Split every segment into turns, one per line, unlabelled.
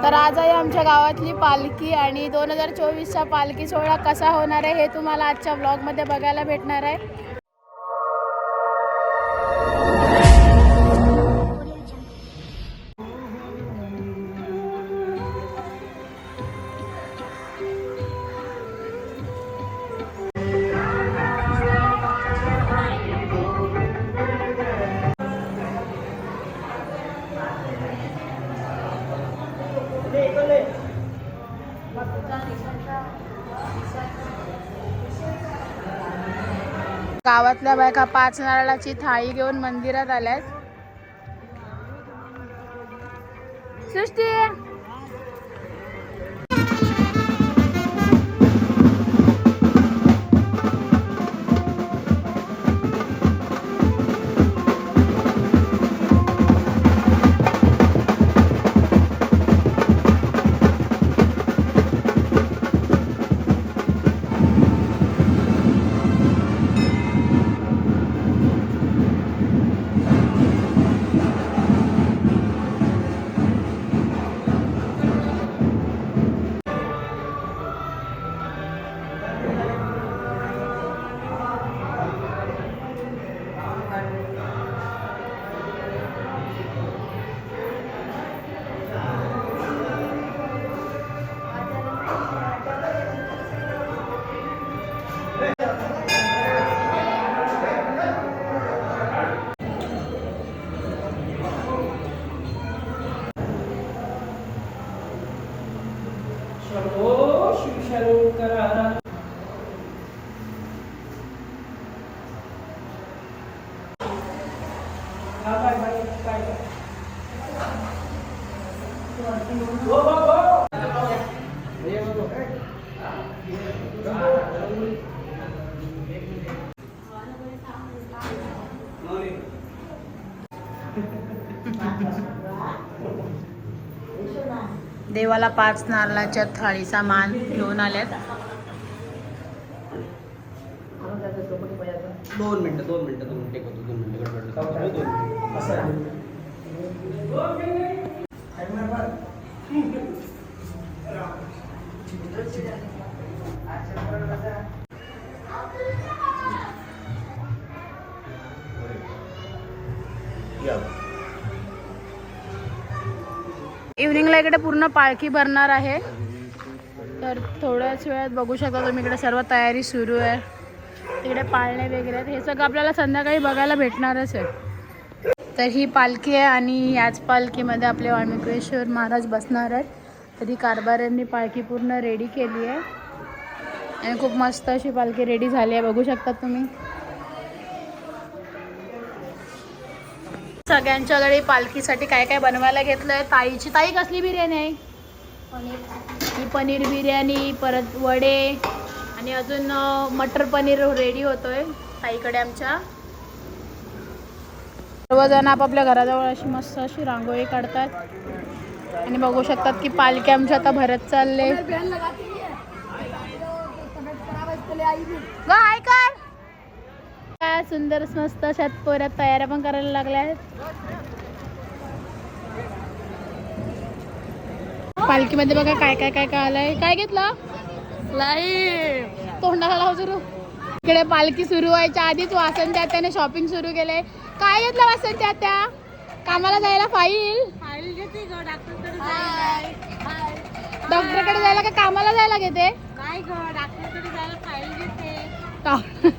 तर आज आहे आमच्या गावातली पालखी आणि 2024चा पालखी सोहळा कसा होणार आहे हे तुम्हाला आजच्या ब्लॉगमध्ये बघायला भेटणार आहे. गावातल्या बायका 5 नारळाची थाळी घेऊन मंदिरात आल्यात. सृष्टी देवाला 5 नारळाच्या थाळीचा मान घेऊन आल्यात.
2 मिनिटं
इव्हनिंगला इकडे पूर्ण पालखी भरणार आहे. तर थोड्याच वेळात बघू शकता तुम्ही इकडे सर्व तयारी सुरू आहे. तिकडे पाळणे वगैरे आहेत. हे सगळं आपल्याला संध्याकाळी बघायला भेटणारच आहे. तर ही पालखी आहे आणि याच पालखीमध्ये आपले वाल्मिकेश्वर महाराज बसणार आहेत. तर ही कारभाऱ्यांनी पालखी पूर्ण रेडी केली आहे आणि खूप मस्त अशी पालखी रेडी झाली आहे. बघू शकता तुम्ही. सगळ्यांच्याकडे पालखीसाठी काय काय बनवायला घेतलं आहे. ताई कसली बिर्याणी आहे? ही पनीर बिर्याणी, परत वडे आणि अजून मटर पनीर रेडी होतोय ताईकडे आमच्या. सर्वजण आपापल्या घराजवळ अशी मस्त अशी रांगोळी काढतात आणि बघू शकतात की पालखी आमच्या आता भरत चालले. काय सुंदर मस्त अशा पोऱ्यात तयाऱ्या पण करायला लागल्या आहेत. पालखीमध्ये बघा काय काय काय काय आलंय. काय घेतलं? लाईव्ह तोंडाला लाव सुरू. इकडे पालखी सुरू व्हायच्या आधीच वासंती आत्याने शॉपिंग सुरू केले. काय घेतलं वासंती आत्या? कामाला जायला फाईल घेते. डॉक्टरकडे जायला का कामाला जायला घेते? काय ग डॉक्टरकडे जायला फाईल घेते.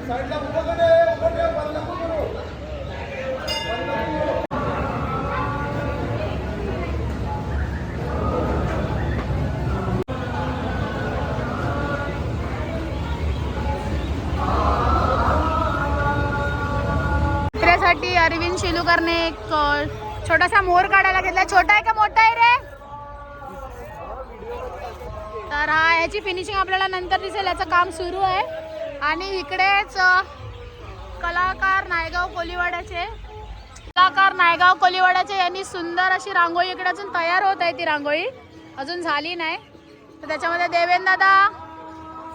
साठी अरविंद शिलूकरने एक छोटासा मोर काढायला घेतला. छोटा आहे का मोठा आहे रे? तर हा याची फिनिशिंग आपल्याला नंतर दिसेल. याचं काम सुरू आहे. आणि इकडेच कलाकार नायगाव कोलीवाड्याचे यांनी सुंदर अशी रांगोळी इकडे अजून तयार होत आहे. ती रांगोळी अजून झाली नाही. तर त्याच्यामध्ये देवेंद्र दादा,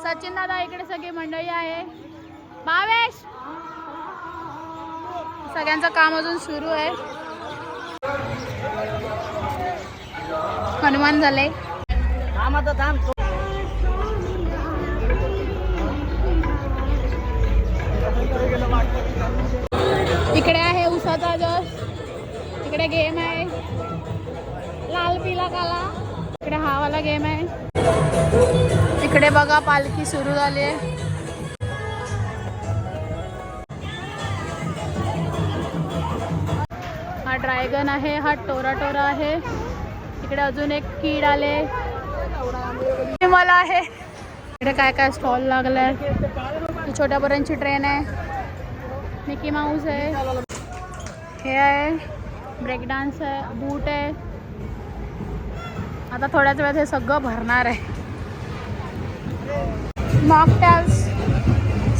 सचिन दादा, इकडे सगळी मंडळी आहे. भावेश, सगळ्यांचं काम अजून सुरू आहे. हनुमान झाले. इकडे आहे उसाचा जस. इकडे गेम आहे लाल पिला काला. इकडे हा वाला गेम आहे. इकडे बघा पालखी सुरू झाली आहे. हा ड्रॅगन आहे. हा टोरा आहे. इकडे अजून एक कीड आले. मला आहे. इकडे काय काय स्टॉल लागलाय. छोट्या पोरांची ट्रेन आहे. मिकी माऊस आहे. हे आहे ब्रेक डान्स आहे. बूट आहे. आता थोड्याच वेळात हे सगळं भरणार आहे. मॉकटेल्स,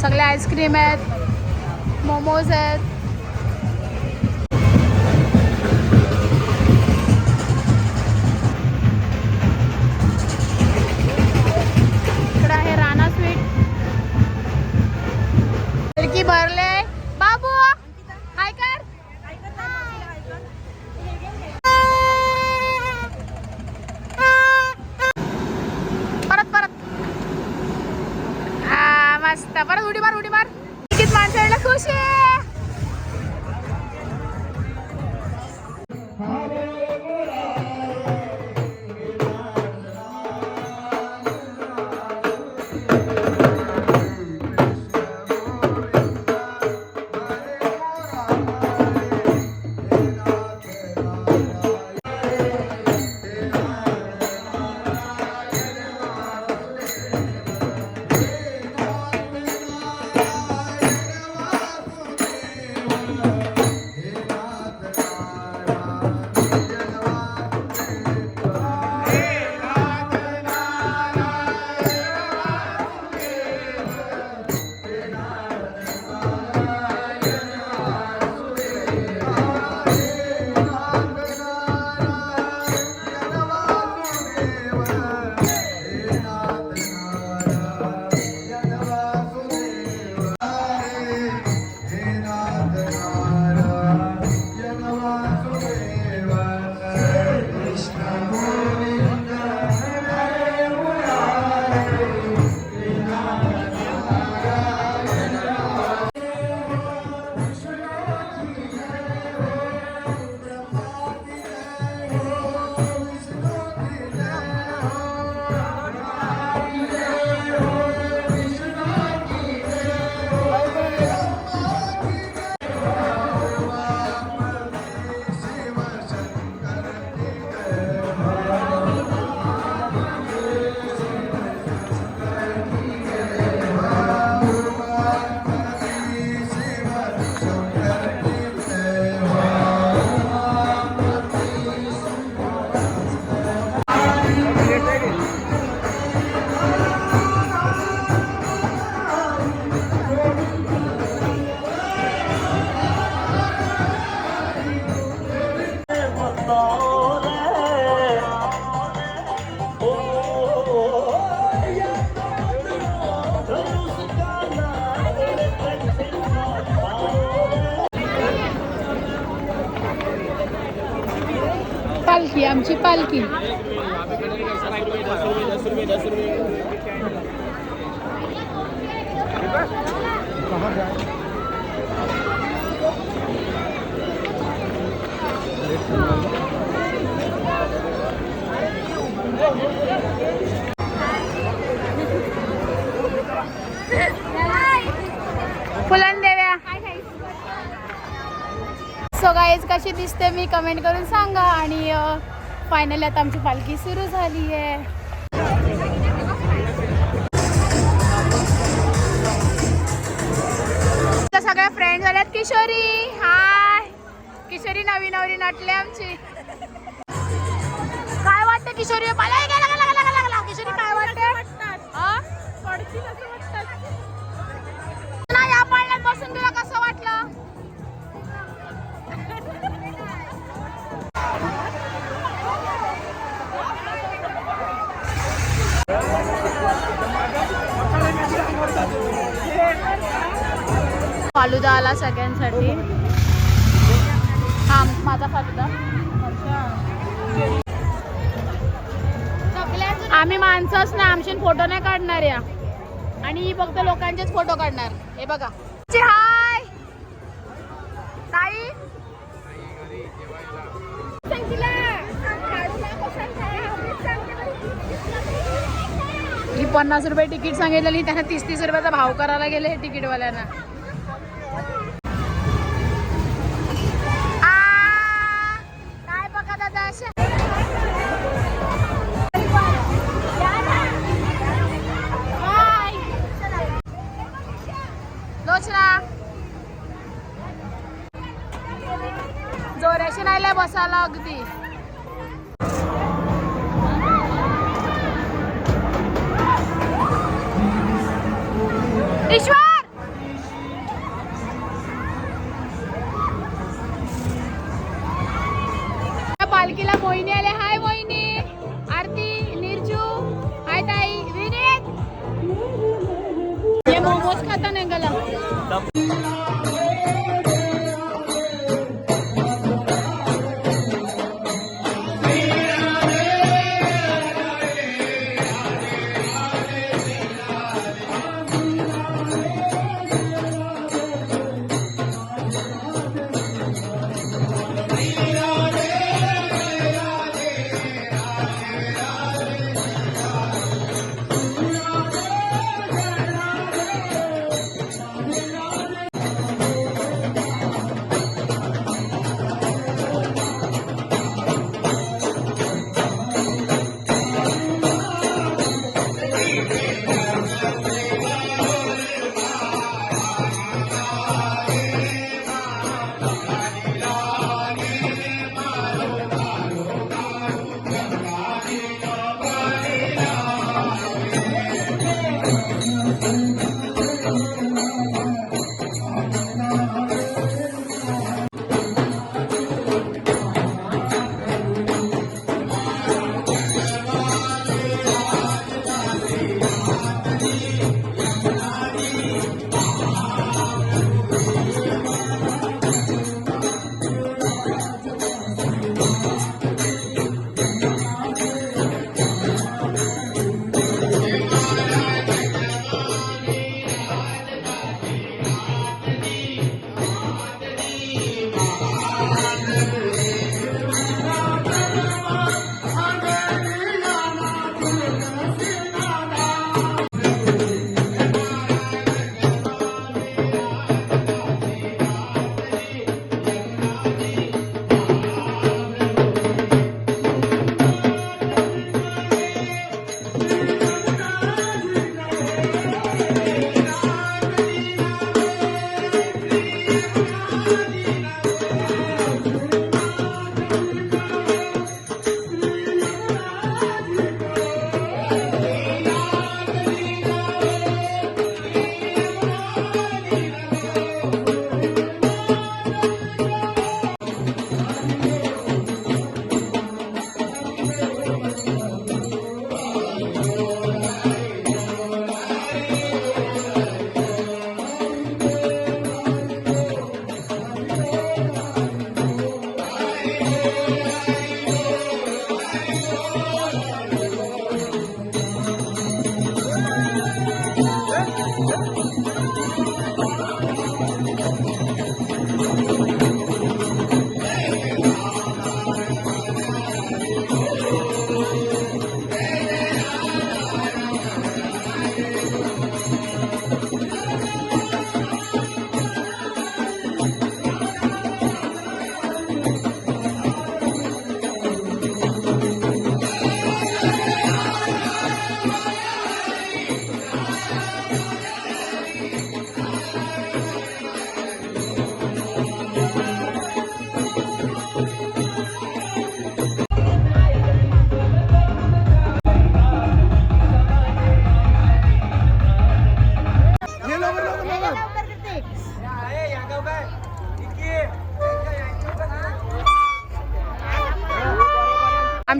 सगळे आईस्क्रीम आहेत, मोमोज आहेत. इकडे आहे राणा स्वीट. खिडकी भरले. बाबू हाय कर. परत मस्त. परत उडी मार. किती माणसाला खुश आहे. पालखी, आमची पालखी. कशी दिसते मी कमेंट करून सांगा. आणि फायनली आता आमची पालखी सुरू झाली आहे. सगळ्या फ्रेंड्स आल्यात. किशोरी हाय. किशोरी नवी नवरी नटले आमची. काय वाटतं किशोरी? किशोरी काय वाटतं? या पाळण्यात बसून तुला कसं वाटलं? फालुदा आला सगळ्यांसाठी. हा माझा फालुदा. आम्ही माणसंच ना, आमचे फोटो नाही काढणार या. आणि ही फक्त लोकांचेच फोटो काढणार. हे बघा. हाय ताई. ही 50 रुपये तिकीट सांगितलेली, त्यांना 30-30 रुपयाचा भाव करायला गेले हे तिकीटवाल्यांना. काय बघा दादा अशा. जोराशी नाही बसायला अगदी. ईश्वर पालखीला मोहिनी आले. हाय मोहिनी. आरती, निर्जू, हाय ताई, विनीत. हे मोमोज खाता नाही गला.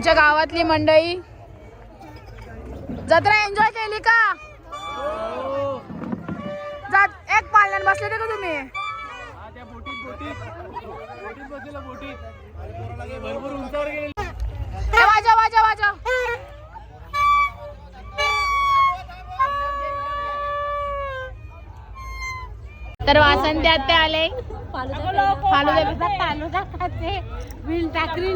आमच्या गावातली मंडळी जत्रा एन्जॉय केली का? एक पाळण्यात बसले का तुम्ही? वाजा वाजा वाजा. तर वासंती आत्या आले. फालुदा खाते बिल टाकरी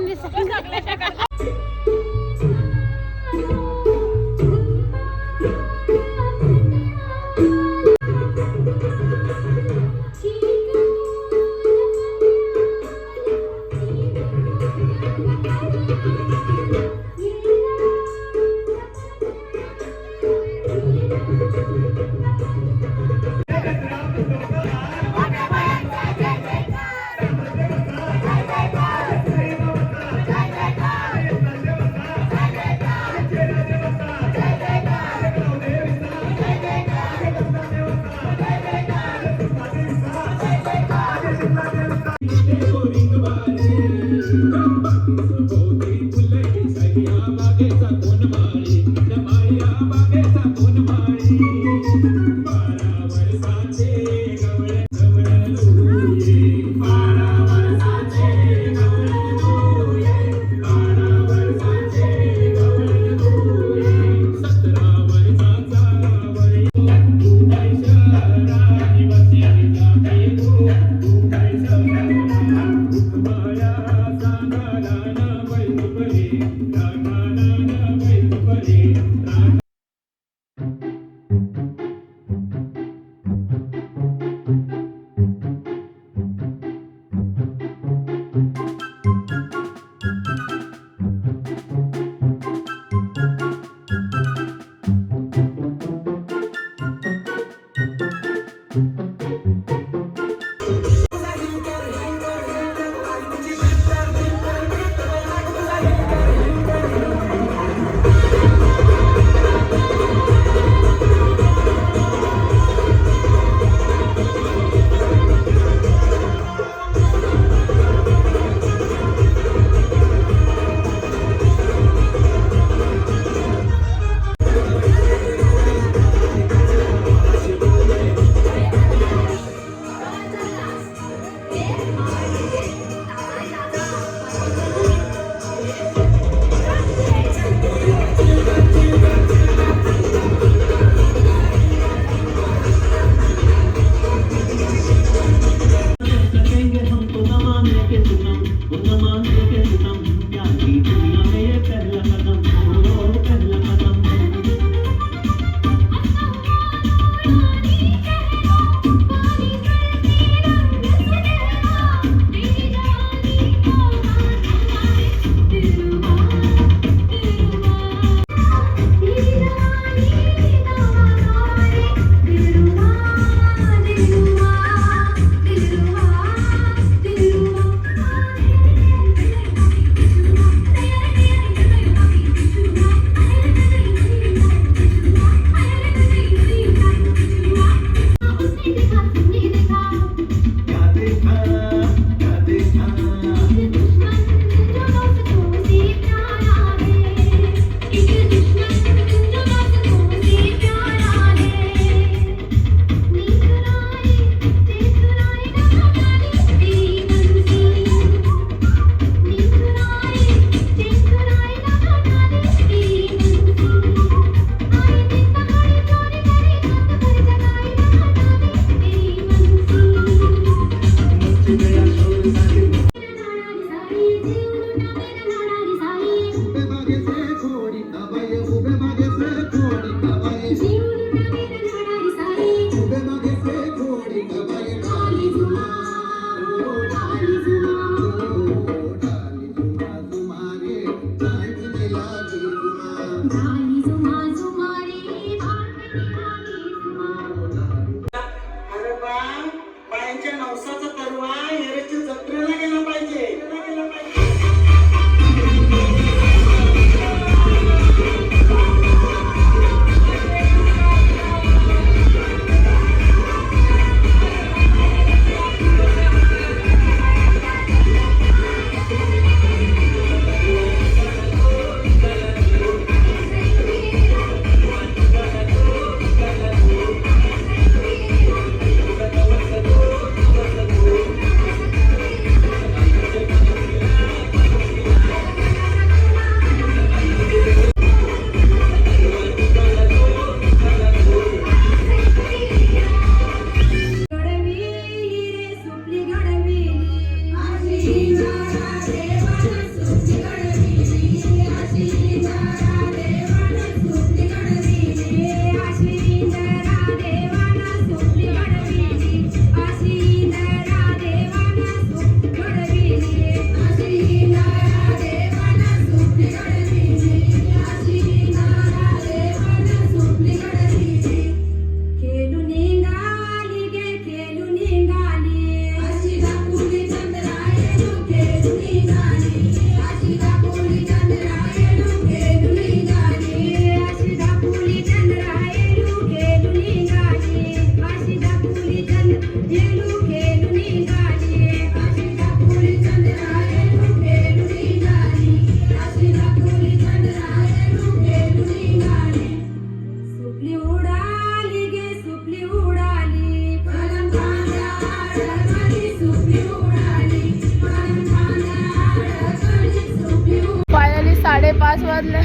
बदले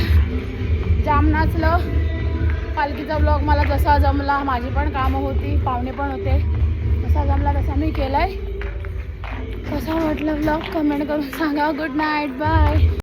जाम नाचलं. पालखीचा ब्लॉग मला जसा जमला, माझी पण कामं होती, पाहुणे पण होते, जसा जमला तसा मी केलाय. कसा वाटलं ब्लॉग कमेंट करून सांगा. Good night, bye.